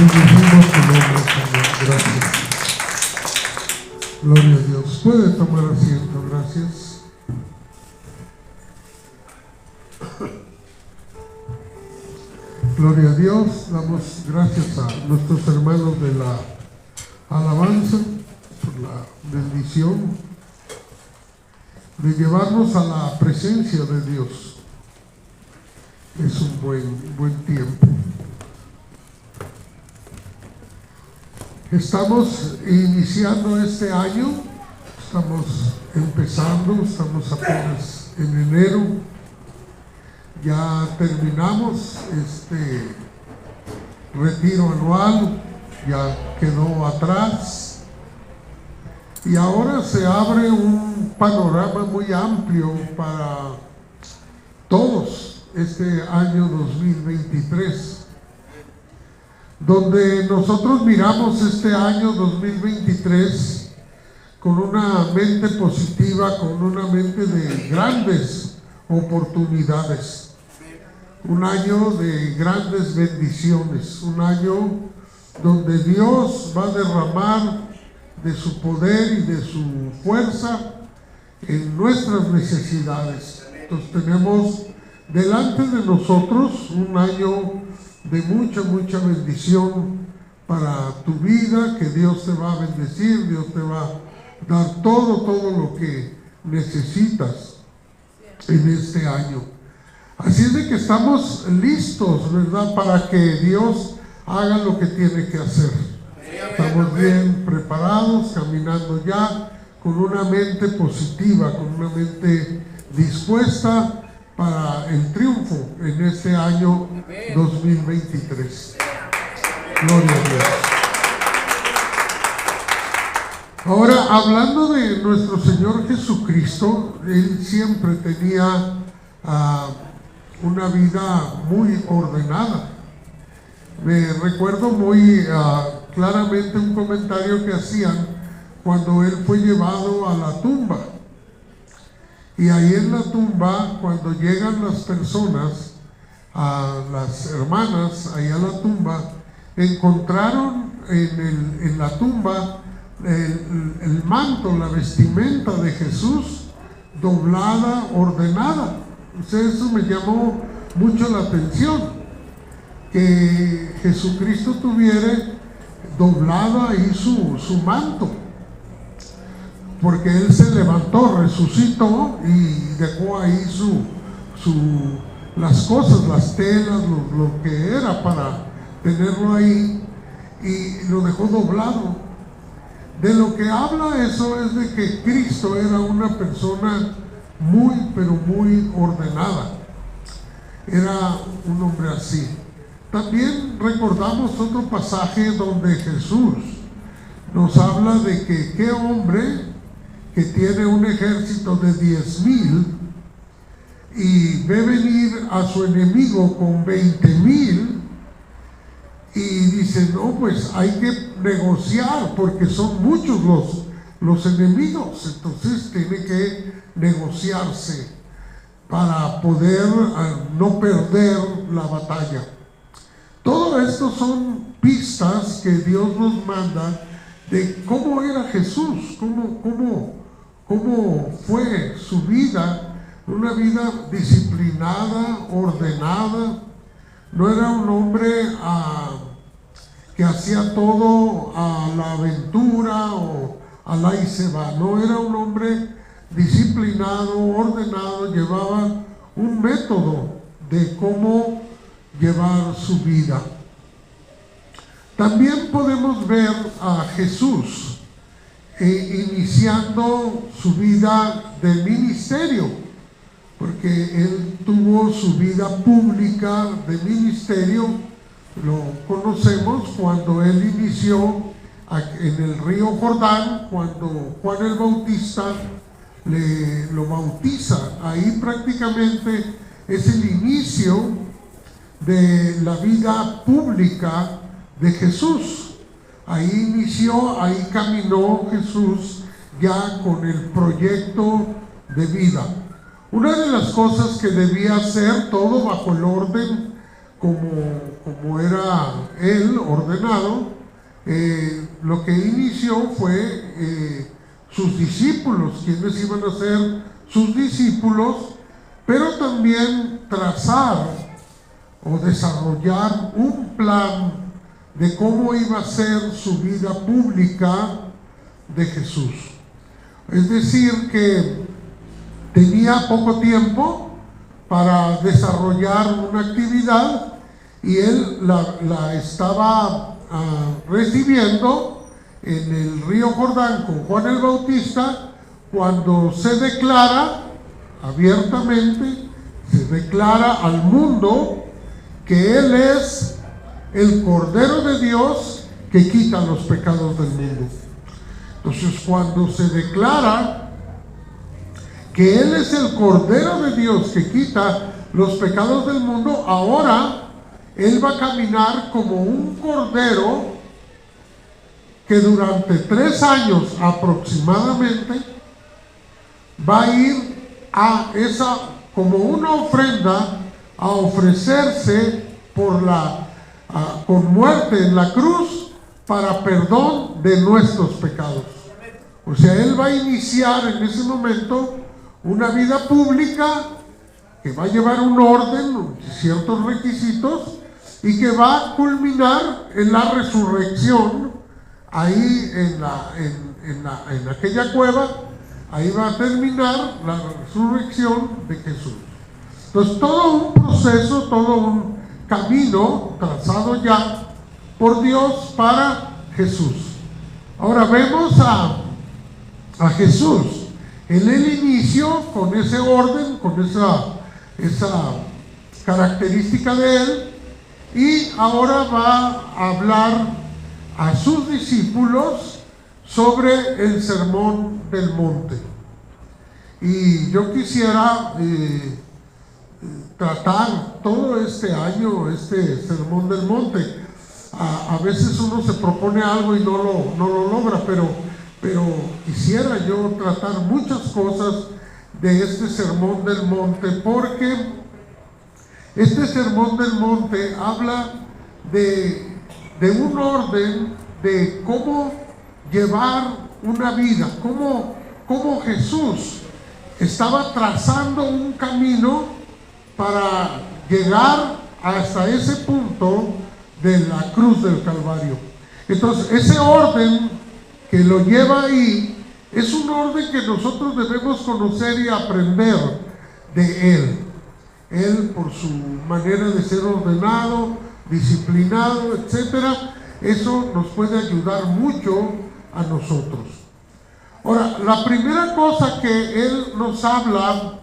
Bendecimos tu nombre, Señor. Gracias. Gloria a Dios. Puede tomar asiento. Gracias. Gloria a Dios. Damos gracias a nuestros hermanos de la alabanza por la bendición de llevarnos a la presencia de Dios. Es un buen tiempo. Estamos iniciando este año, estamos empezando, estamos apenas en enero, ya terminamos este retiro anual, ya quedó atrás y ahora se abre un panorama muy amplio para todos este año 2023. Donde nosotros miramos este año 2023 con una mente positiva, con una mente de grandes oportunidades, un año de grandes bendiciones, un año donde Dios va a derramar de su poder y de su fuerza en nuestras necesidades. Entonces tenemos delante de nosotros un año de mucha bendición para tu vida, que Dios te va a bendecir, Dios te va a dar todo lo que necesitas en este año. Así es de que estamos listos, ¿verdad?, para que Dios haga lo que tiene que hacer. Estamos bien preparados, caminando ya con una mente positiva, con una mente dispuesta para el triunfo en este año 2023. Gloria a Dios. Ahora, hablando de nuestro Señor Jesucristo, Él siempre tenía una vida muy ordenada. Me recuerdo muy claramente un comentario que hacían cuando Él fue llevado a la tumba. Y ahí en la tumba, cuando llegan las personas, las hermanas, ahí a la tumba, encontraron en la tumba el manto, la vestimenta de Jesús, doblada, ordenada. Eso me llamó mucho la atención, que Jesucristo tuviera doblada ahí su manto, porque Él se levantó, resucitó y dejó ahí las cosas, las telas, lo que era para tenerlo ahí, y lo dejó doblado. De lo que habla eso es de que Cristo era una persona pero muy ordenada. Era un hombre así. También recordamos otro pasaje donde Jesús nos habla de que qué hombre que tiene un ejército de 10,000 y ve venir a su enemigo con 20,000 y dice, no, pues hay que negociar porque son muchos los enemigos, entonces tiene que negociarse para poder no perder la batalla. Todo esto son pistas que Dios nos manda de cómo era Jesús, cómo fue su vida, una vida disciplinada, ordenada. No era un hombre que hacía todo a la aventura o a la y se va. No, era un hombre disciplinado, ordenado, llevaba un método de cómo llevar su vida. También podemos ver a Jesús iniciando su vida de ministerio, porque Él tuvo su vida pública de ministerio. Lo conocemos cuando Él inició en el río Jordán, cuando Juan el Bautista lo bautiza. Ahí prácticamente es el inicio de la vida pública de Jesús. Ahí inició, ahí caminó Jesús ya con el proyecto de vida. Una de las cosas que debía hacer, todo bajo el orden como era él ordenado, lo que inició fue sus discípulos, quienes iban a ser sus discípulos, pero también trazar o desarrollar un plan de cómo iba a ser su vida pública de Jesús. Es decir, que tenía poco tiempo para desarrollar una actividad y él la estaba recibiendo en el río Jordán con Juan el Bautista, cuando se declara abiertamente, se declara al mundo que él es el Cordero de Dios que quita los pecados del mundo. Entonces, cuando se declara que él es el Cordero de Dios que quita los pecados del mundo, ahora él va a caminar como un cordero que durante 3 años aproximadamente va a ir a esa, como una ofrenda, a ofrecerse con muerte en la cruz para perdón de nuestros pecados. O sea, él va a iniciar en ese momento una vida pública que va a llevar un orden, ciertos requisitos, y que va a culminar en la resurrección, ahí en aquella cueva. Ahí va a terminar la resurrección de Jesús. Entonces, todo un proceso, todo un camino trazado ya por Dios para Jesús. Ahora vemos a Jesús en el inicio, con ese orden, con esa característica de él, y ahora va a hablar a sus discípulos sobre el Sermón del Monte. Y yo quisiera tratar todo este año este Sermón del Monte. A veces uno se propone algo y no lo logra, pero quisiera yo tratar muchas cosas de este Sermón del Monte, porque este Sermón del Monte habla de un orden de cómo llevar una vida, cómo Jesús estaba trazando un camino para llegar hasta ese punto de la cruz del Calvario. Entonces, ese orden que lo lleva ahí es un orden que nosotros debemos conocer y aprender de él. Él, por su manera de ser ordenado, disciplinado, etcétera, eso nos puede ayudar mucho a nosotros. Ahora, la primera cosa que él nos habla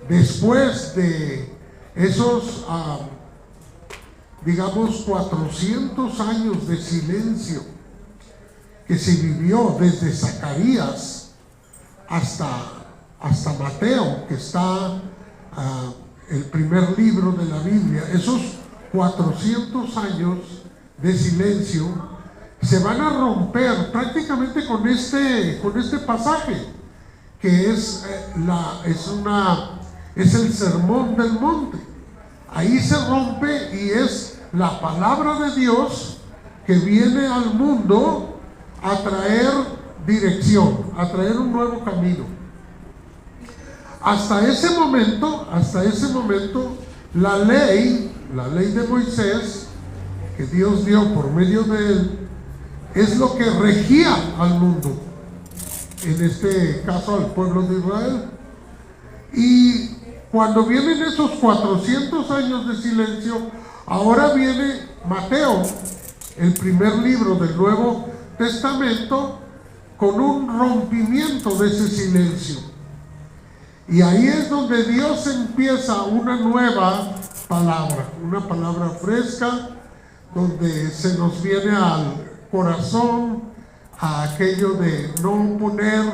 después de esos, digamos, 400 años de silencio que se vivió desde Zacarías hasta Mateo, que está el primer libro de la Biblia, esos 400 años de silencio se van a romper prácticamente con este pasaje, que es el Sermón del Monte. Ahí se rompe y es la palabra de Dios que viene al mundo a traer dirección, a traer un nuevo camino. Hasta ese momento, la ley de Moisés, que Dios dio por medio de él, es lo que regía al mundo, en este caso al pueblo de Israel. Y cuando vienen esos 400 años de silencio, ahora viene Mateo, el primer libro del Nuevo Testamento, con un rompimiento de ese silencio. Y ahí es donde Dios empieza una nueva palabra, una palabra fresca, donde se nos viene al corazón a aquello de no poner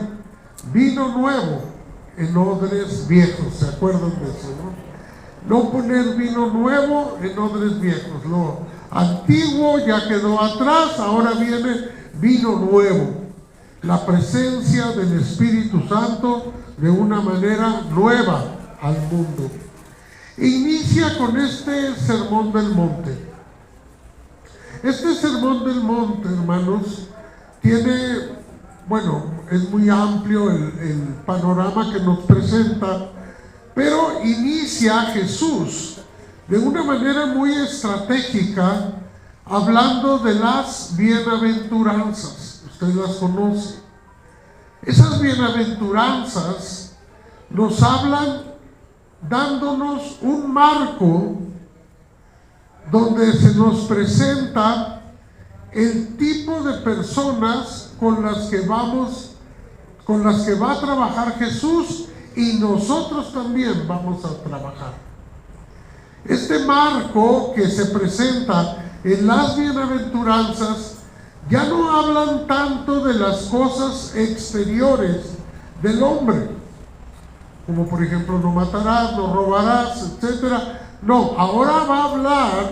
vino nuevo en odres viejos. ¿Se acuerdan de eso, no? No poner vino nuevo en odres viejos. Lo antiguo ya quedó atrás, ahora viene vino nuevo. La presencia del Espíritu Santo de una manera nueva al mundo. inicia con este sermón del monte. Este sermón del monte, hermanos, tiene, bueno, es muy amplio el panorama que nos presenta, pero inicia Jesús de una manera muy estratégica, hablando de las bienaventuranzas. Usted las conoce. Esas bienaventuranzas nos hablan dándonos un marco donde se nos presenta el tipo de personas con las que va a trabajar Jesús, y nosotros también vamos a trabajar. Este marco que se presenta en las bienaventuranzas ya no hablan tanto de las cosas exteriores del hombre, como por ejemplo no matarás, no robarás, etcétera. No, ahora va a hablar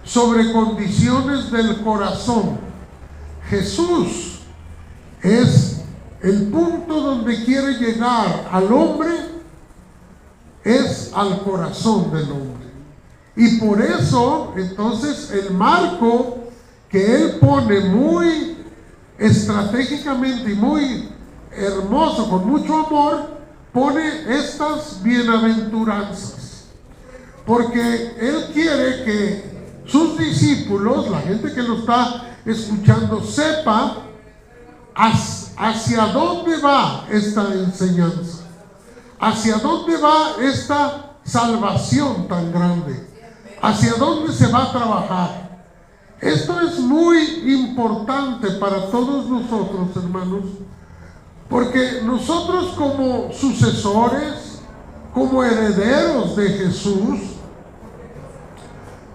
sobre condiciones del corazón. Jesús es el punto donde quiere llegar al hombre, es al corazón del hombre. Y por eso, entonces, el marco que él pone muy estratégicamente y muy hermoso, con mucho amor, pone estas bienaventuranzas. Porque él quiere que sus discípulos, la gente que lo está escuchando, sepa hacia dónde va esta enseñanza, hacia dónde va esta salvación tan grande, hacia dónde se va a trabajar. Esto es muy importante para todos nosotros, hermanos, porque nosotros como sucesores, como herederos de Jesús,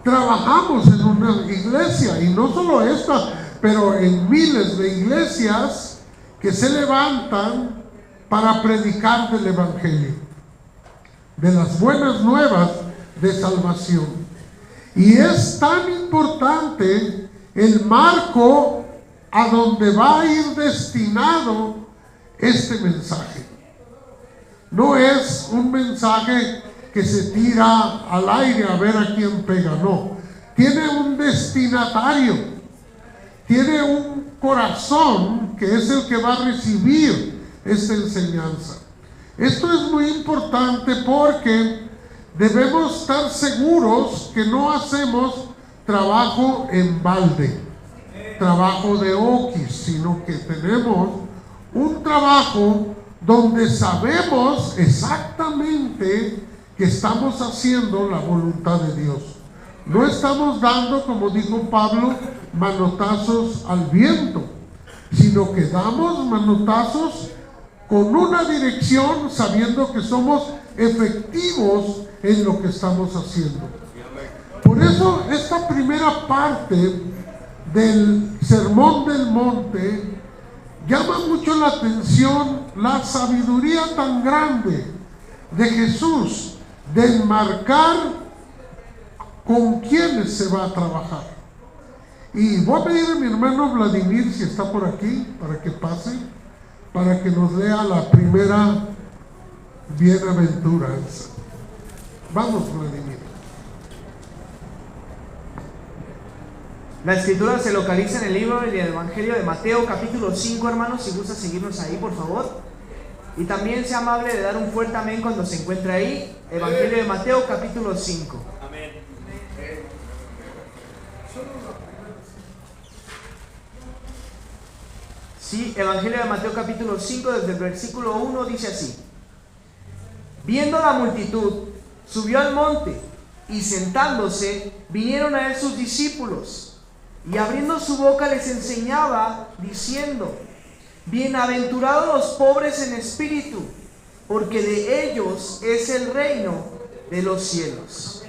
trabajamos en una iglesia, y no solo esta, pero en miles de iglesias que se levantan para predicar del Evangelio, de las buenas nuevas de salvación. Y es tan importante el marco a donde va a ir destinado este mensaje. No es un mensaje que se tira al aire a ver a quién pega, no. Tiene un destinatario, tiene un corazón que es el que va a recibir esta enseñanza. Esto es muy importante porque debemos estar seguros que no hacemos trabajo en balde, trabajo de oquis, sino que tenemos un trabajo donde sabemos exactamente que estamos haciendo la voluntad de Dios. No estamos dando, como dijo Pablo, manotazos al viento, sino que damos manotazos con una dirección, sabiendo que somos efectivos en lo que estamos haciendo. Por eso esta primera parte del Sermón del Monte llama mucho la atención, la sabiduría tan grande de Jesús de enmarcar con quiénes se va a trabajar. Y voy a pedir a mi hermano Vladimir, si está por aquí, para que pase, para que nos lea la primera bienaventuranza. Vamos, Vladimir. La escritura se localiza en el libro del Evangelio de Mateo, capítulo 5, hermanos, si gusta seguirnos ahí, por favor. Y también sea amable de dar un fuerte amén cuando se encuentre ahí. Evangelio de Mateo, capítulo 5. Amén. Sí, Evangelio de Mateo, capítulo 5, desde el versículo 1, dice así: Viendo la multitud, subió al monte, y sentándose, vinieron a él sus discípulos, y abriendo su boca les enseñaba, diciendo: Bienaventurados los pobres en espíritu, porque de ellos es el reino de los cielos.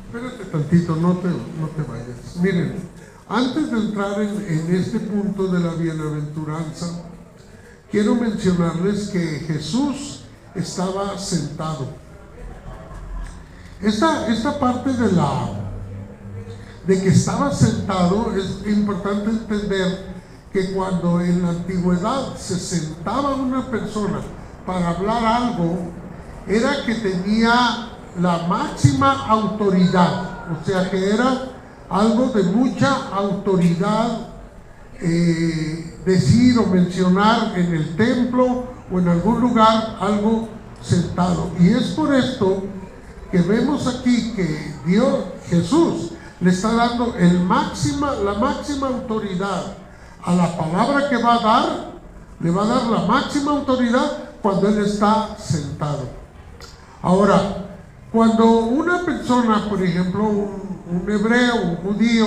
Espérate tantito, no te vayas. Miren, antes de entrar en este punto de la bienaventuranza, quiero mencionarles que Jesús estaba sentado. Esta parte de que estaba sentado, es importante entender que cuando en la antigüedad se sentaba una persona para hablar algo, era que tenía la máxima autoridad, o sea que era algo de mucha autoridad decir o mencionar en el templo o en algún lugar algo sentado. Y es por esto que vemos aquí que Jesús le está dando la máxima autoridad a la palabra que va a dar. Le va a dar la máxima autoridad cuando Él está sentado. Ahora, cuando una persona, por ejemplo, un hebreo, un judío,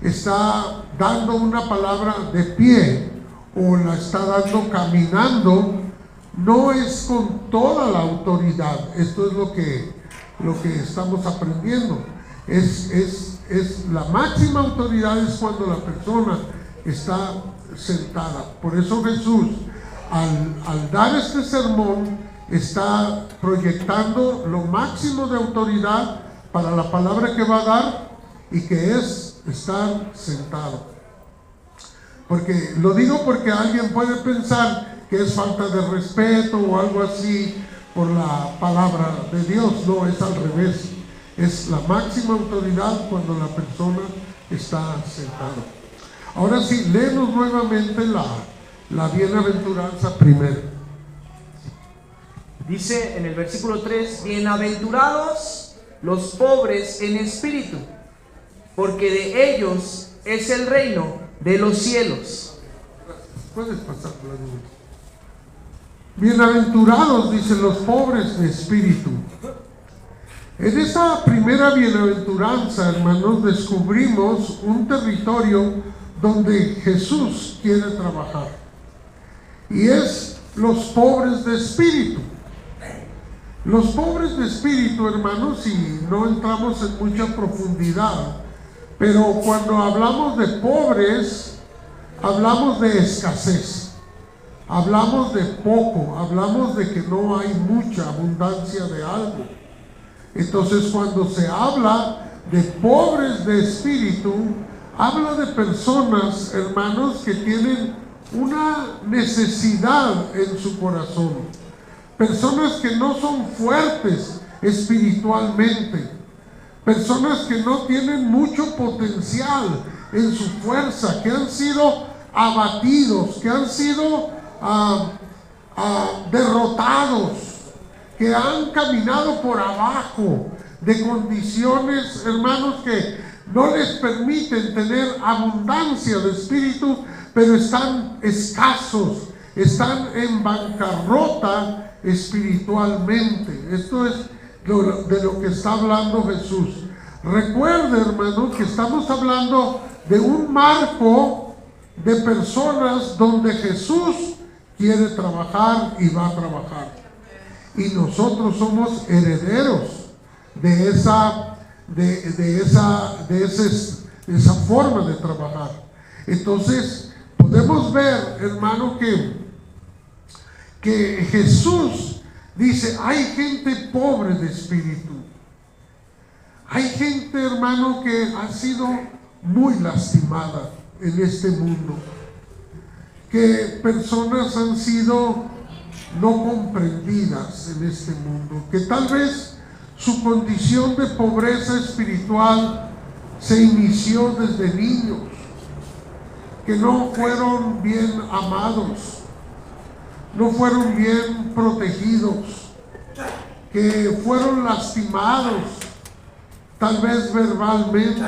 está dando una palabra de pie o la está dando caminando, no es con toda la autoridad. Esto es lo que estamos aprendiendo. Es la máxima autoridad es cuando la persona está sentada. Por eso Jesús, al dar este sermón, está proyectando lo máximo de autoridad para la palabra que va a dar, y que es estar sentado. Porque lo digo porque alguien puede pensar que es falta de respeto o algo así por la palabra de Dios. No, es al revés. Es la máxima autoridad cuando la persona está sentada. Ahora sí, léenos nuevamente la bienaventuranza primero. Dice en el versículo 3: bienaventurados los pobres en espíritu, porque de ellos es el reino de los cielos. Puedes pasar por la luz. Bienaventurados, dicen, los pobres de espíritu. En esa primera bienaventuranza, hermanos, descubrimos un territorio donde Jesús quiere trabajar, y es los pobres de espíritu. Los pobres de espíritu, hermanos, y no entramos en mucha profundidad, pero cuando hablamos de pobres, hablamos de escasez, hablamos de poco, hablamos de que no hay mucha abundancia de algo. Entonces, cuando se habla de pobres de espíritu, habla de personas, hermanos, que tienen una necesidad en su corazón. Personas que no son fuertes espiritualmente. Personas que no tienen mucho potencial en su fuerza, que han sido abatidos, que han sido derrotados, que han caminado por abajo de condiciones, hermanos, que no les permiten tener abundancia de espíritu, pero están escasos, están en bancarrota espiritualmente. Esto es de lo que está hablando Jesús. Recuerde, hermano, que estamos hablando de un marco de personas donde Jesús quiere trabajar y va a trabajar, y nosotros somos herederos de esa forma de trabajar. Entonces podemos ver, hermano, que Jesús dice: hay gente pobre de espíritu, hay gente, hermano, que ha sido muy lastimada en este mundo, que personas han sido no comprendidas en este mundo, que tal vez su condición de pobreza espiritual se inició desde niños, que no fueron bien amados, no fueron bien protegidos, que fueron lastimados, tal vez verbalmente,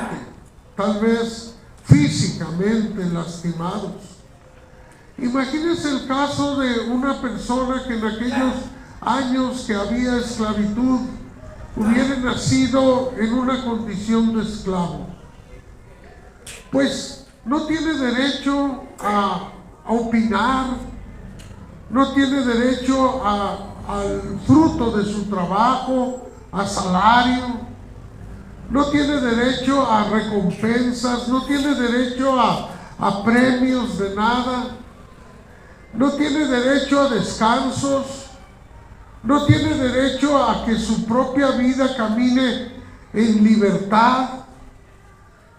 tal vez físicamente lastimados. Imagínense el caso de una persona que en aquellos años que había esclavitud hubiera nacido en una condición de esclavo. Pues no tiene derecho a opinar, no tiene derecho al fruto de su trabajo, a salario, no tiene derecho a recompensas, no tiene derecho a premios de nada, no tiene derecho a descansos, no tiene derecho a que su propia vida camine en libertad,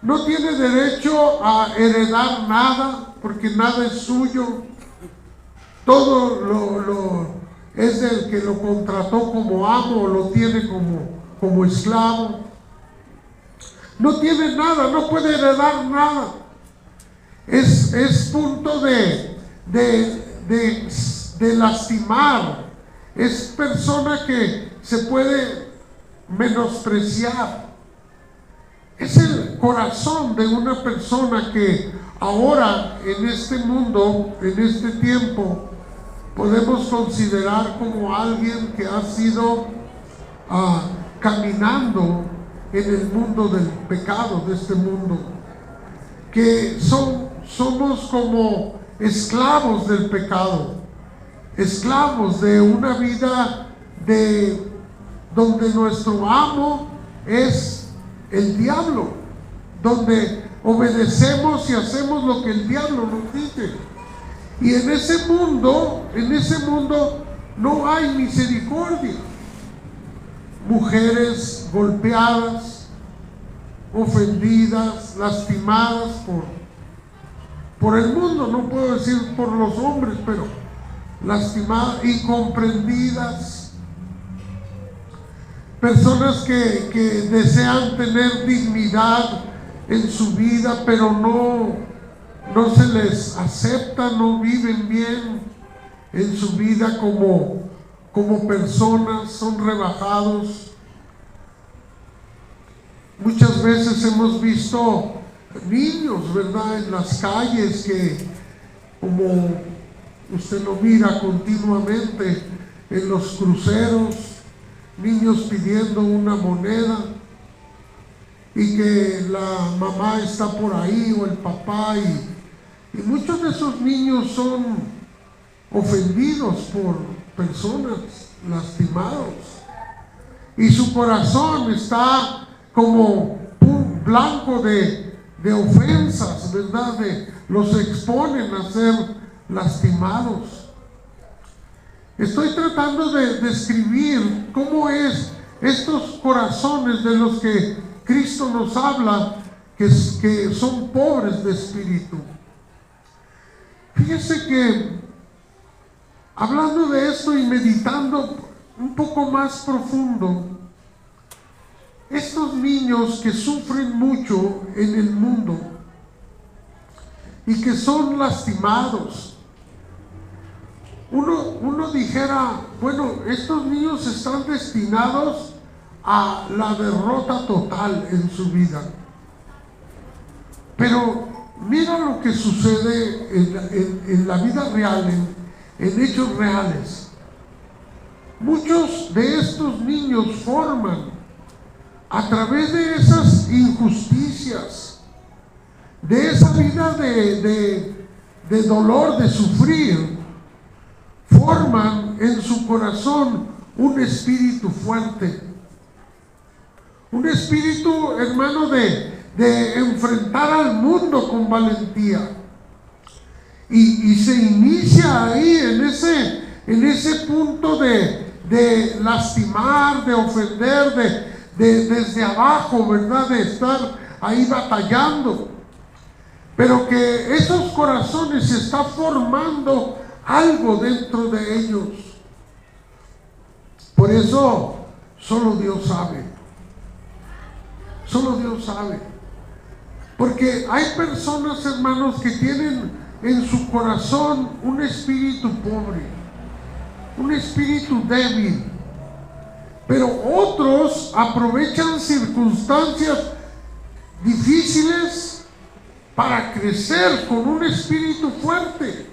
no tiene derecho a heredar nada, porque nada es suyo. Todo lo es del que lo contrató como amo, lo tiene como esclavo. No tiene nada, no puede heredar nada. Es punto de lastimar. Es persona que se puede menospreciar. Es el corazón de una persona que ahora en este mundo, en este tiempo, podemos considerar como alguien que ha sido caminando en el mundo del pecado, de este mundo, que somos como esclavos del pecado, esclavos de una vida donde nuestro amo es el diablo, donde obedecemos y hacemos lo que el diablo nos dice. Y en ese mundo no hay misericordia. Mujeres golpeadas, ofendidas, lastimadas por el mundo, no puedo decir por los hombres, pero lastimadas, incomprendidas. Personas que desean tener dignidad en su vida, pero no se les acepta, no viven bien en su vida como personas, son rebajados. Muchas veces hemos visto niños, ¿verdad?, en las calles que, como usted lo mira continuamente en los cruceros, niños pidiendo una moneda, y que la mamá está por ahí o el papá, y muchos de esos niños son ofendidos por personas, lastimados, y su corazón está como un blanco de ofensas, ¿verdad? Los exponen a ser lastimados. Estoy tratando de describir cómo es estos corazones de los que Cristo nos habla, que son pobres de espíritu. Fíjese que hablando de esto y meditando un poco más profundo, estos niños que sufren mucho en el mundo y que son lastimados, uno dijera, bueno, estos niños están destinados a la derrota total en su vida. Pero mira lo que sucede en la vida real, en hechos reales. Muchos de estos niños forman, a través de esas injusticias, de esa vida de dolor, de sufrir, forman en su corazón un espíritu fuerte. Un espíritu, hermano, de enfrentar al mundo con valentía. Y se inicia ahí en ese punto de lastimar, de ofender, desde abajo, ¿verdad? De estar ahí batallando. Pero que esos corazones se está formando algo dentro de ellos. Por eso solo Dios sabe. Solo Dios sabe. Porque hay personas, hermanos, que tienen en su corazón un espíritu pobre, un espíritu débil. Pero otros aprovechan circunstancias difíciles para crecer con un espíritu fuerte.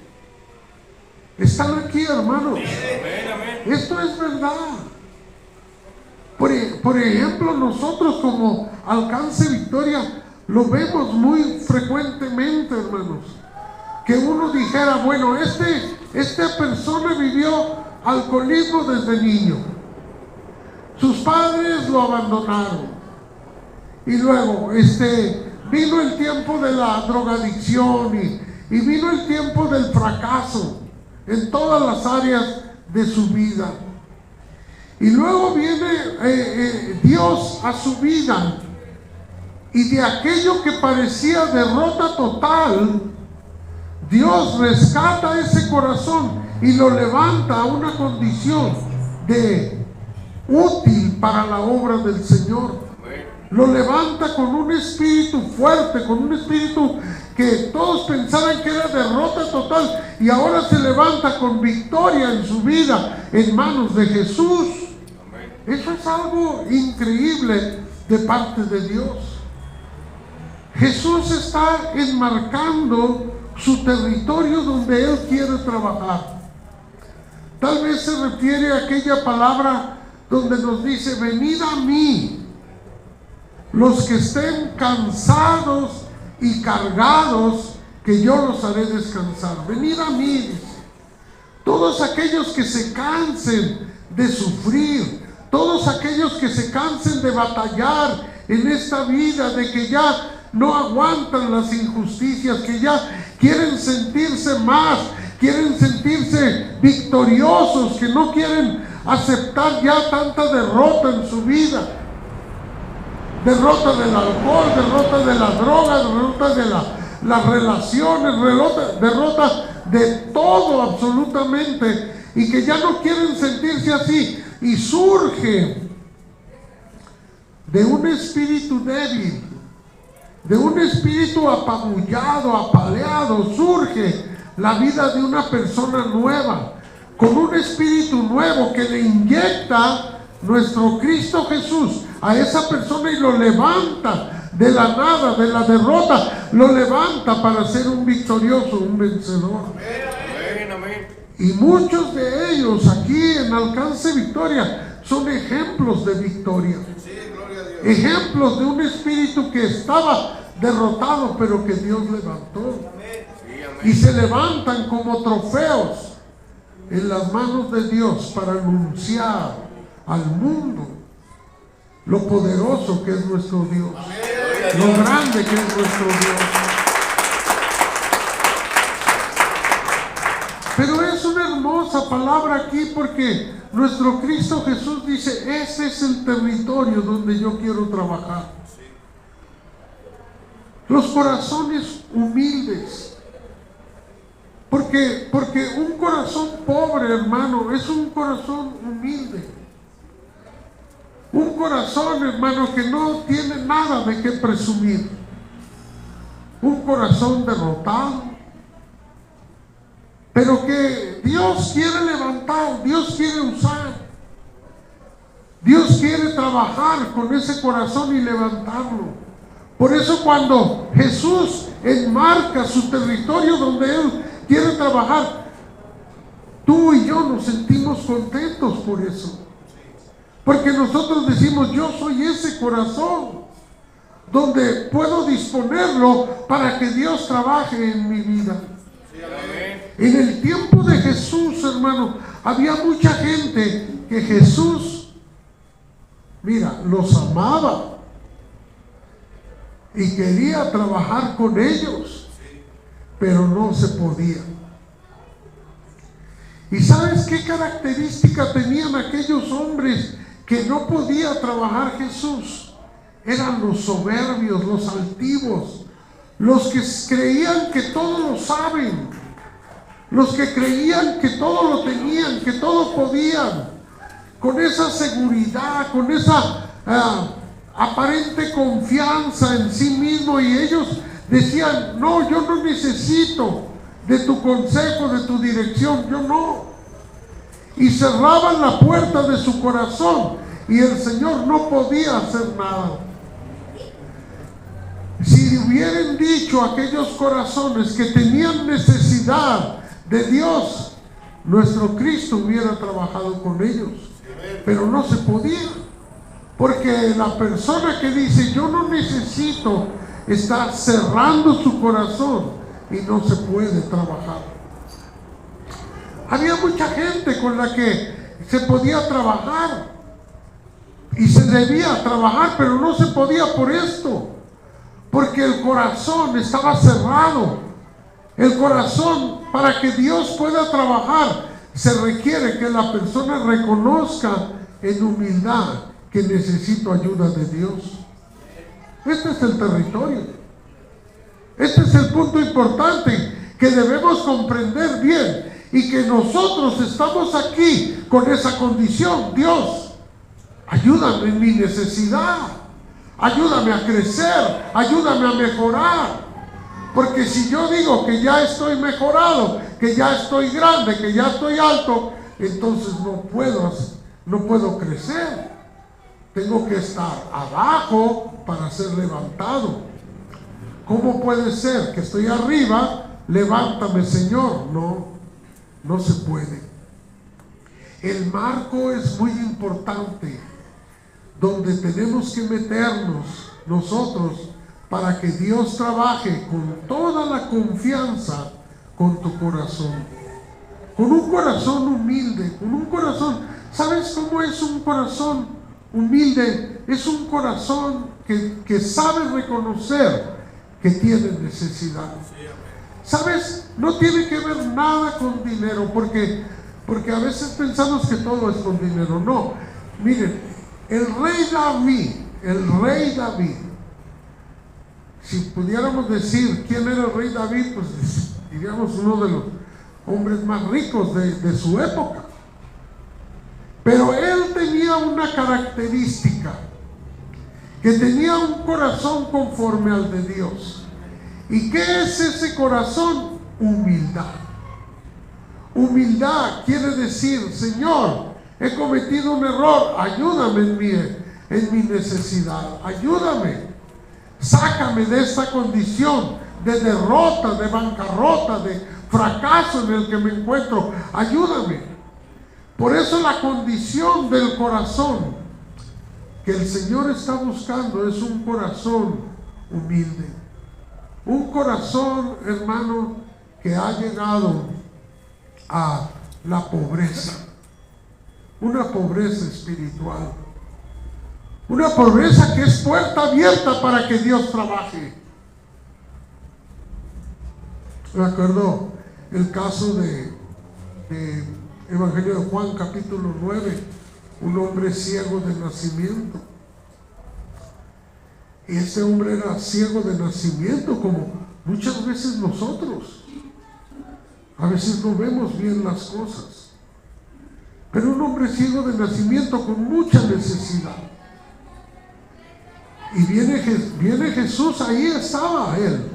Están aquí, hermanos. Esto es verdad. Por ejemplo, nosotros como Alcance Victoria lo vemos muy frecuentemente, hermanos. Que uno dijera, bueno, esta persona vivió alcoholismo desde niño. Sus padres lo abandonaron. Y luego vino el tiempo de la drogadicción y vino el tiempo del fracaso en todas las áreas de su vida. Y luego viene Dios a su vida, y de aquello que parecía derrota total, Dios rescata ese corazón y lo levanta a una condición de útil para la obra del Señor. Lo levanta con un espíritu fuerte, con un espíritu que todos pensaban que era derrota total, y ahora se levanta con victoria en su vida en manos de Jesús. Eso es algo increíble de parte de Dios. Jesús está enmarcando su territorio donde Él quiere trabajar. Tal vez se refiere a aquella palabra donde nos dice: venid a mí los que estén cansados y cargados, que yo los haré descansar. Venid a mí, dice. Todos aquellos que se cansen de sufrir, todos aquellos que se cansen de batallar en esta vida, de que ya no aguantan las injusticias, que ya quieren sentirse más, quieren sentirse victoriosos, que no quieren aceptar ya tanta derrota en su vida. Derrota del alcohol, derrota de las drogas, derrota de las relaciones, derrota de todo absolutamente, y que ya no quieren sentirse así, y surge de un espíritu débil, de un espíritu apabullado, apaleado, surge la vida de una persona nueva, con un espíritu nuevo que le inyecta nuestro Cristo Jesús a esa persona y lo levanta de la nada, de la derrota, lo levanta para ser un victorioso, un vencedor. Amén, amén. Y muchos de ellos aquí en Alcance Victoria son ejemplos de victoria. Sí, gloria a Dios. Ejemplos de un espíritu que estaba derrotado, pero que Dios levantó. Sí, amén. Y se levantan como trofeos en las manos de Dios para anunciar al mundo lo poderoso que es nuestro Dios, lo grande que es nuestro Dios. Pero es una hermosa palabra aquí, porque nuestro Cristo Jesús dice: ese es el territorio donde yo quiero trabajar. Los corazones humildes, porque un corazón pobre, hermano, es un corazón humilde. Un corazón, hermano, que no tiene nada de qué presumir. Un corazón derrotado, pero que Dios quiere levantar, Dios quiere usar. Dios quiere trabajar con ese corazón y levantarlo. Por eso cuando Jesús enmarca su territorio donde Él quiere trabajar, tú y yo nos sentimos contentos por eso. Porque nosotros decimos: yo soy ese corazón donde puedo disponerlo para que Dios trabaje en mi vida. Sí, amén. En el tiempo de Jesús, hermano, había mucha gente que Jesús, mira, los amaba y quería trabajar con ellos, pero no se podía. ¿Y sabes qué característica tenían aquellos hombres que no podía trabajar Jesús? Eran los soberbios, los altivos, los que creían que todo lo saben, los que creían que todo lo tenían, que todo podían, con esa seguridad, con esa aparente confianza en sí mismo, y ellos decían: no, yo no necesito de tu consejo, de tu dirección, yo no. Y cerraban la puerta de su corazón y el Señor no podía hacer nada. Si hubieran dicho aquellos corazones que tenían necesidad de Dios, nuestro Cristo hubiera trabajado con ellos, pero no se podía, porque la persona que dice: yo no necesito, está cerrando su corazón y no se puede trabajar. Había mucha gente con la que se podía trabajar y se debía trabajar, pero no se podía por esto, porque el corazón estaba cerrado. El corazón, para que Dios pueda trabajar, se requiere que la persona reconozca en humildad que necesito ayuda de Dios. Este es el territorio. Este es el punto importante que debemos comprender bien, y que nosotros estamos aquí con esa condición. Dios, Ayúdame en mi necesidad. Ayúdame a crecer. Ayúdame a mejorar. Porque si yo digo que ya estoy mejorado, que ya estoy grande, que ya estoy alto, entonces no puedo crecer. Tengo que estar abajo para ser levantado. ¿Cómo puede ser que estoy arriba? Levántame, Señor. No se puede. El marco es muy importante, donde tenemos que meternos nosotros para que Dios trabaje con toda la confianza con tu corazón. Con un corazón humilde, con un corazón. ¿Sabes cómo es un corazón humilde? Es un corazón que sabe reconocer que tiene necesidad. ¿Sabes? No tiene que ver nada con dinero, porque a veces pensamos que todo es con dinero. No, miren, el rey David, si pudiéramos decir quién era el rey David, pues diríamos uno de los hombres más ricos de su época. Pero él tenía una característica, que tenía un corazón conforme al de Dios. ¿Y qué es ese corazón? Humildad. Humildad quiere decir: Señor, he cometido un error, ayúdame en mi necesidad, ayúdame, sácame de esta condición de derrota, de bancarrota, de fracaso en el que me encuentro, ayúdame. Por eso la condición del corazón que el Señor está buscando es un corazón humilde. Un corazón, hermano, que ha llegado a la pobreza. Una pobreza espiritual. Una pobreza que es puerta abierta para que Dios trabaje. Me acuerdo el caso de Evangelio de Juan, capítulo 9, un hombre ciego de nacimiento. Y ese hombre era ciego de nacimiento, como muchas veces nosotros. A veces no vemos bien las cosas. Pero un hombre ciego de nacimiento con mucha necesidad. Y viene Jesús, ahí estaba él.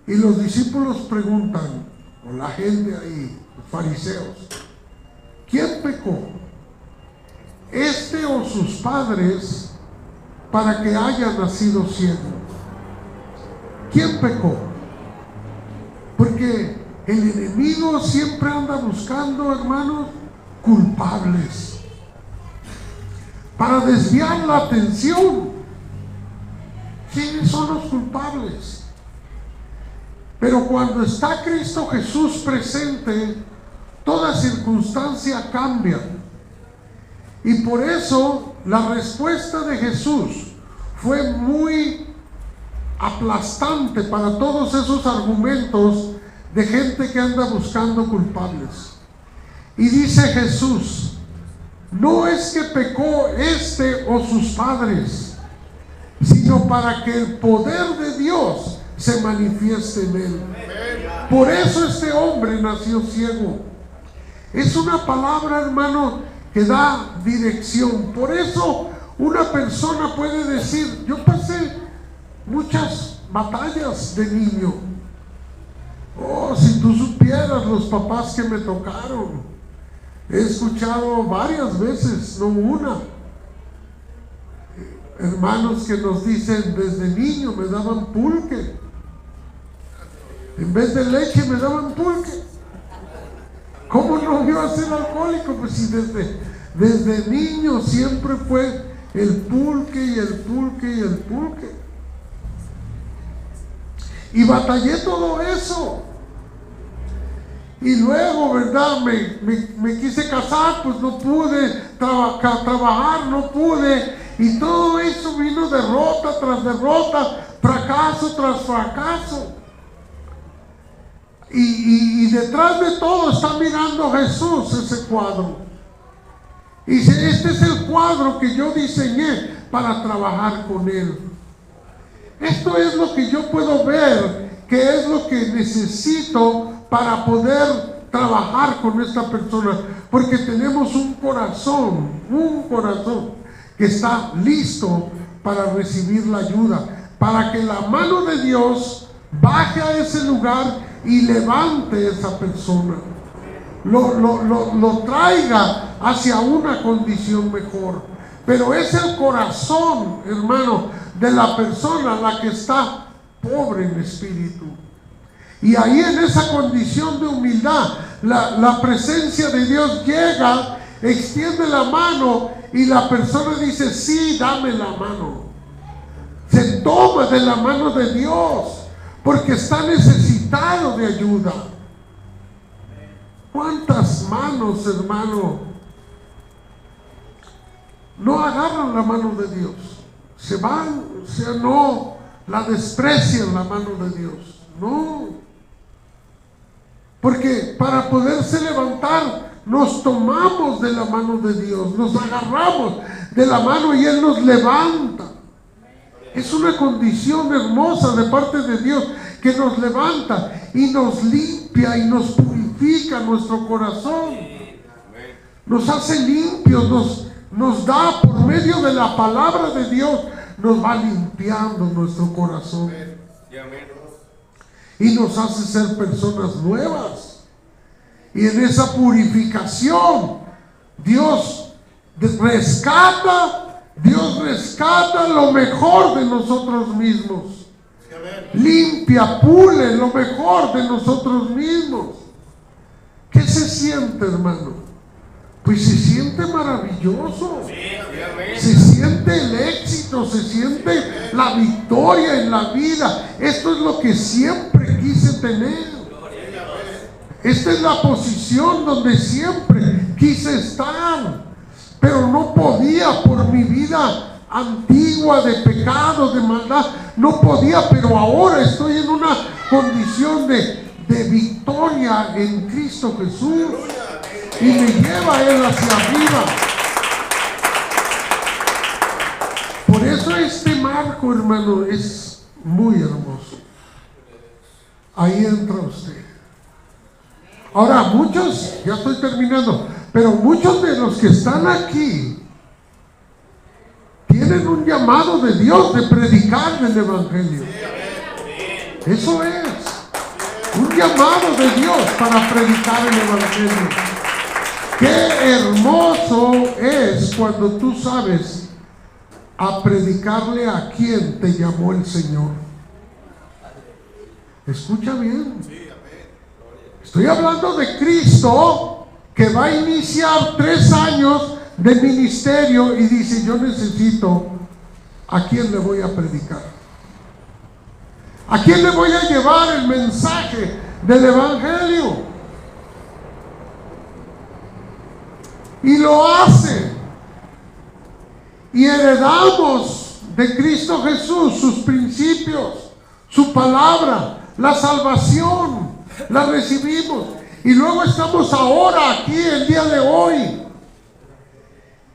Y los discípulos preguntan, o la gente ahí, los fariseos: ¿quién pecó? ¿Este o sus padres para que haya nacido ciego? ¿Quién pecó? Porque el enemigo siempre anda buscando, hermanos, culpables para desviar la atención. ¿Quiénes son los culpables? Pero cuando está Cristo Jesús presente, toda circunstancia cambia. Y por eso la respuesta de Jesús fue muy aplastante para todos esos argumentos de gente que anda buscando culpables. Y dice Jesús: no es que pecó este o sus padres, sino para que el poder de Dios se manifieste en él. Por eso este hombre nació ciego. Es una palabra, hermano, que da dirección. Por eso una persona puede decir: yo pasé muchas batallas de niño. Oh, si tú supieras los papás que me tocaron. He escuchado varias veces, no una, hermanos que nos dicen: desde niño me daban pulque, en vez de leche me daban pulque. ¿Cómo no iba a ser alcohólico? Pues si desde niño siempre fue el pulque y el pulque y el pulque. Y batallé todo eso. Y luego, ¿verdad? Me quise casar, pues no pude trabajar, no pude. Y todo eso vino derrota tras derrota, fracaso tras fracaso. Y detrás de todo está mirando Jesús ese cuadro. Y dice: este es el cuadro que yo diseñé para trabajar con él. Esto es lo que yo puedo ver, que es lo que necesito para poder trabajar con esta persona, porque tenemos un corazón que está listo para recibir la ayuda, para que la mano de Dios baje a ese lugar y levante a esa persona, lo traiga hacia una condición mejor. Pero es el corazón, hermano, de la persona la que está pobre en espíritu. Y ahí, en esa condición de humildad, la presencia de Dios llega, extiende la mano y la persona dice: sí, dame la mano. Se toma de la mano de Dios porque está necesitado de ayuda. ¿Cuántas manos, hermano, no agarran la mano de Dios? Se van, o sea, no la desprecian la mano de Dios. No, porque para poderse levantar nos tomamos de la mano de Dios, nos agarramos de la mano y Él nos levanta. Es una condición hermosa de parte de Dios, que nos levanta y nos limpia y nos purifica nuestro corazón, nos hace limpios, nos da por medio de la palabra de Dios, nos va limpiando nuestro corazón y nos hace ser personas nuevas. Y en esa purificación Dios rescata lo mejor de nosotros mismos, limpia, pule lo mejor de nosotros mismos. ¿Qué se siente, hermano? Pues se siente maravilloso, se siente el éxito, se siente la victoria en la vida. Esto es lo que siempre quise tener. Esta es la posición donde siempre quise estar, pero no podía por mi vida antigua de pecado, de maldad. No podía, pero ahora estoy en una condición de victoria en Cristo Jesús. Y me lleva Él hacia arriba. Por eso este marco, hermano, es muy hermoso. Ahí entra usted. Ahora, muchos, ya estoy terminando, pero muchos de los que están aquí tienen un llamado de Dios de predicar el Evangelio. Eso es un llamado de Dios para predicar el Evangelio. Qué hermoso es cuando tú sabes a predicarle a quien te llamó el Señor. Escucha bien. Estoy hablando de Cristo, que va a iniciar 3 años de ministerio y dice: yo necesito, ¿a quién le voy a predicar? ¿A quién le voy a llevar el mensaje del Evangelio? Y lo hace. Y heredamos de Cristo Jesús sus principios, su palabra, la salvación, la recibimos. Y luego estamos ahora aquí, el día de hoy,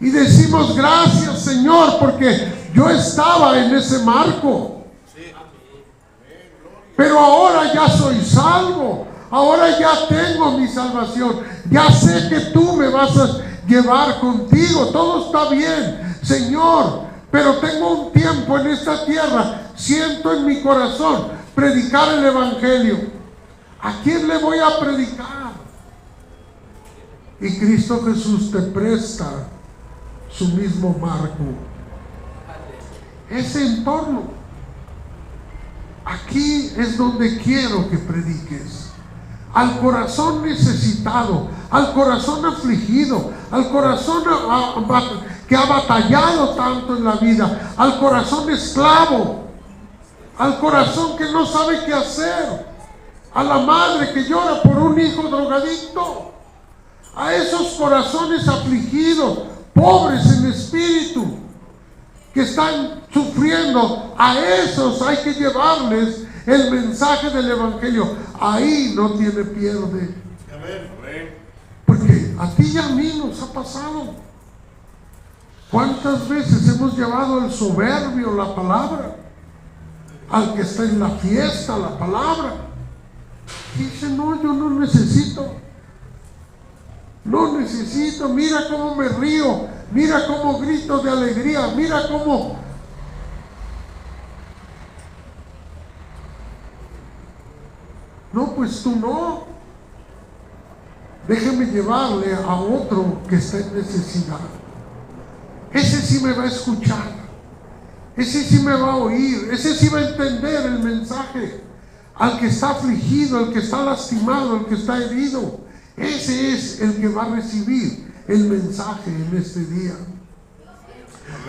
y decimos: gracias, Señor, porque yo estaba en ese marco, pero ahora ya soy salvo. Ahora ya tengo mi salvación. Ya sé que tú me vas a llevar contigo. Todo está bien, Señor, pero tengo un tiempo en esta tierra. Siento en mi corazón predicar el Evangelio. ¿A quién le voy a predicar? Y Cristo Jesús te presta su mismo marco, ese entorno. Aquí es donde quiero que prediques. Al corazón necesitado, al corazón afligido, al corazón que ha batallado tanto en la vida, al corazón esclavo, al corazón que no sabe qué hacer, a la madre que llora por un hijo drogadicto, a esos corazones afligidos, pobres en espíritu, que están sufriendo. A esos hay que llevarles el mensaje del Evangelio. Ahí no tiene pierde. Porque a ti y a mí nos ha pasado. ¿Cuántas veces hemos llevado al soberbio la palabra? Al que está en la fiesta la palabra. Dice: no, yo no necesito. No necesito, mira cómo me río, mira cómo grito de alegría, mira cómo... No, pues tú no. Déjeme llevarle a otro que está en necesidad. Ese sí me va a escuchar. Ese sí me va a oír. Ese sí va a entender el mensaje. Al que está afligido, al que está lastimado, al que está herido. Ese es el que va a recibir el mensaje en este día.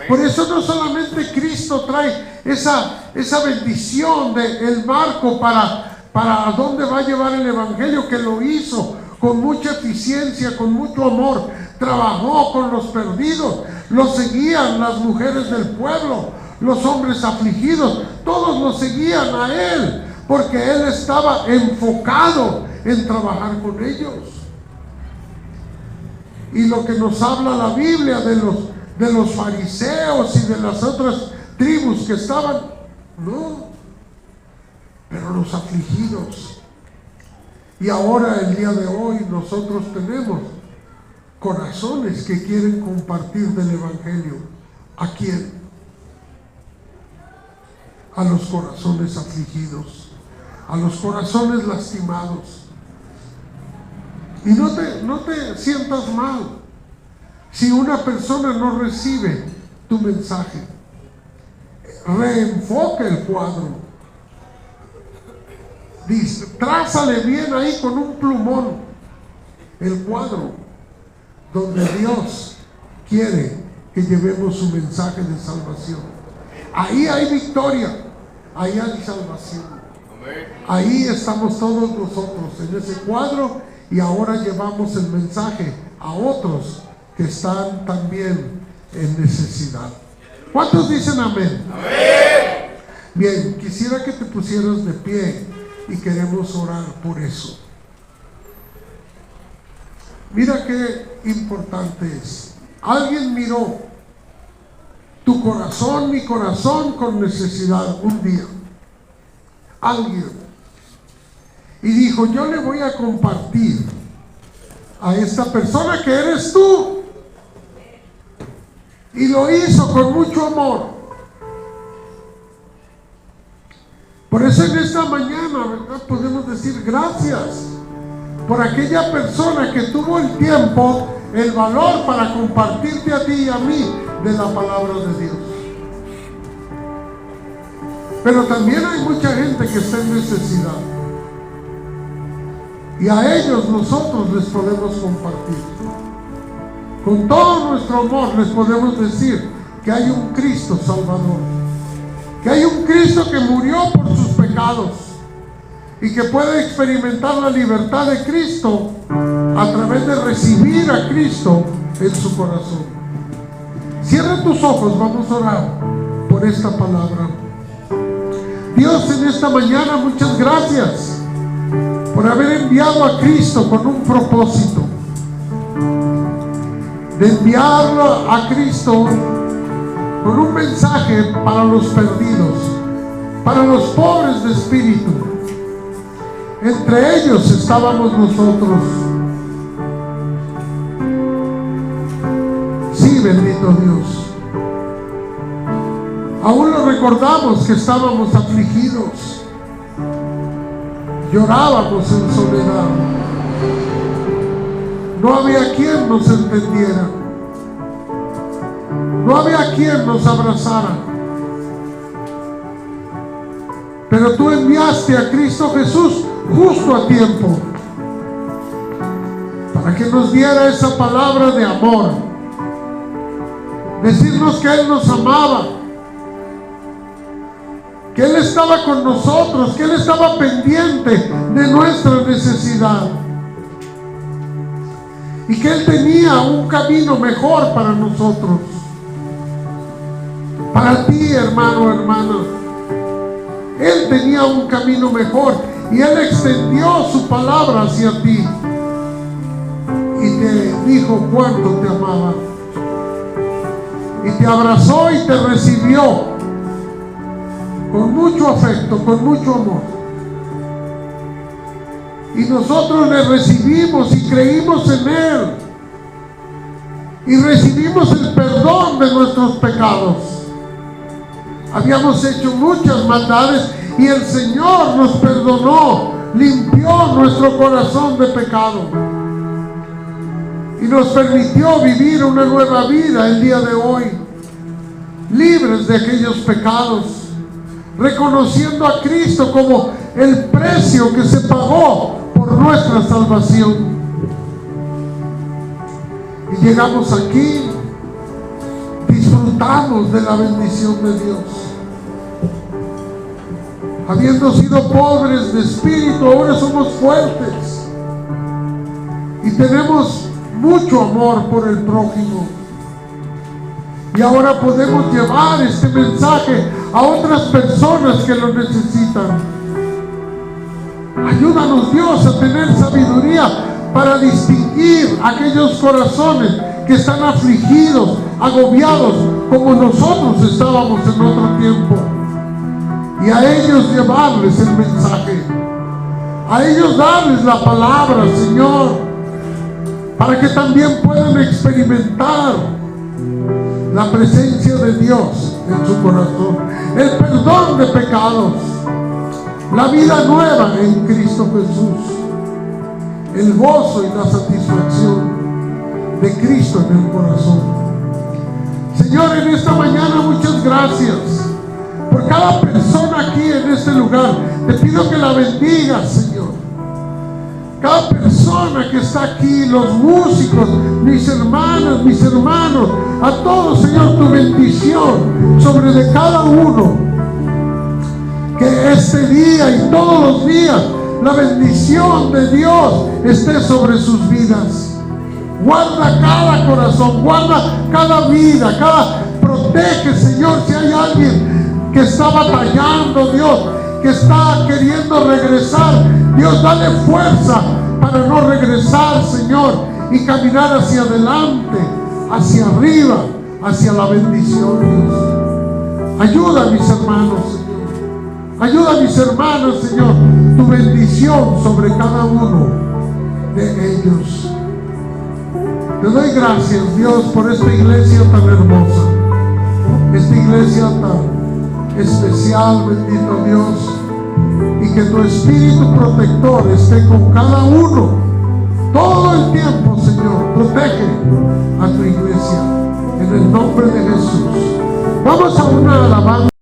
Por eso no solamente Cristo trae esa bendición del marco para a dónde va a llevar el evangelio, que lo hizo con mucha eficiencia, con mucho amor, trabajó con los perdidos, lo seguían las mujeres del pueblo, los hombres afligidos, todos lo seguían a él, porque él estaba enfocado en trabajar con ellos. Y lo que nos habla la Biblia de los fariseos y de las otras tribus que estaban, no, pero los afligidos. Y ahora, el día de hoy, nosotros tenemos corazones que quieren compartir del evangelio. ¿A quién? A los corazones afligidos, a los corazones lastimados. Y no te sientas mal si una persona no recibe tu mensaje. Reenfoca el cuadro. Dice, trázale bien ahí con un plumón el cuadro donde Dios quiere que llevemos su mensaje de salvación. Ahí hay victoria, ahí hay salvación. Ahí estamos todos nosotros en ese cuadro, y ahora llevamos el mensaje a otros que están también en necesidad. ¿Cuántos dicen amén? Amén. Bien, quisiera que te pusieras de pie y queremos orar por eso. Mira qué importante es. Alguien miró tu corazón, mi corazón, con necesidad un día. Alguien. Y dijo, yo le voy a compartir a esta persona que eres tú. Y lo hizo con mucho amor. Por eso en esta mañana, ¿verdad?, podemos decir gracias por aquella persona que tuvo el tiempo, el valor para compartirte a ti y a mí de la palabra de Dios. Pero también hay mucha gente que está en necesidad, y a ellos nosotros les podemos compartir. Con todo nuestro amor les podemos decir que hay un Cristo Salvador, que hay un Cristo que murió por sus pecados y que puede experimentar la libertad de Cristo a través de recibir a Cristo en su corazón. Cierra tus ojos, vamos a orar por esta palabra. Dios, en esta mañana, muchas gracias por haber enviado a Cristo con un propósito, de enviarlo a Cristo con un mensaje para los perdidos, para los pobres de espíritu. Entre ellos estábamos nosotros. Sí, bendito Dios. Aún lo recordamos que estábamos afligidos, llorábamos en soledad, no había quien nos entendiera, no había quien nos abrazara. Pero tú enviaste a Cristo Jesús justo a tiempo para que nos diera esa palabra de amor, decirnos que Él nos amaba, que Él estaba con nosotros, que Él estaba pendiente de nuestra necesidad y que Él tenía un camino mejor para nosotros. Para ti, hermano, hermana, Él tenía un camino mejor y Él extendió su palabra hacia ti y te dijo cuánto te amaba, y te abrazó y te recibió con mucho afecto, con mucho amor. Y nosotros le recibimos y creímos en Él. Y recibimos el perdón de nuestros pecados. Habíamos hecho muchas maldades y el Señor nos perdonó, limpió nuestro corazón de pecado y nos permitió vivir una nueva vida el día de hoy, libres de aquellos pecados, reconociendo a Cristo como el precio que se pagó por nuestra salvación. Y llegamos aquí, disfrutamos de la bendición de Dios. Habiendo sido pobres de espíritu, ahora somos fuertes y tenemos mucho amor por el prójimo. Y ahora podemos llevar este mensaje a otras personas que lo necesitan. Ayúdanos, Dios, a tener sabiduría para distinguir aquellos corazones que están afligidos, agobiados, como nosotros estábamos en otro tiempo. Y a ellos llevarles el mensaje, a ellos darles la palabra, Señor, para que también puedan experimentar la presencia de Dios en su corazón, el perdón de pecados, la vida nueva en Cristo Jesús, el gozo y la satisfacción de Cristo en el corazón. Señor, en esta mañana muchas gracias por cada persona aquí en este lugar. Te pido que la bendigas, Señor. Cada persona que está aquí, los músicos, mis hermanas, mis hermanos, a todos, Señor, tu bendición sobre de cada uno. Que este día y todos los días la bendición de Dios esté sobre sus vidas. Guarda cada corazón, guarda cada vida, protege, Señor, si hay alguien que está batallando, Dios, que está queriendo regresar, Dios, dale fuerza para no regresar, Señor, y caminar hacia adelante, hacia arriba, hacia la bendición, Dios. Ayuda a mis hermanos, Señor. Ayuda a mis hermanos, Señor, tu bendición sobre cada uno de ellos. Te doy gracias, Dios, por esta iglesia tan hermosa, esta iglesia tan especial, bendito Dios, y que tu espíritu protector esté con cada uno todo el tiempo, Señor. Protege a tu iglesia en el nombre de Jesús. Vamos a una alabanza.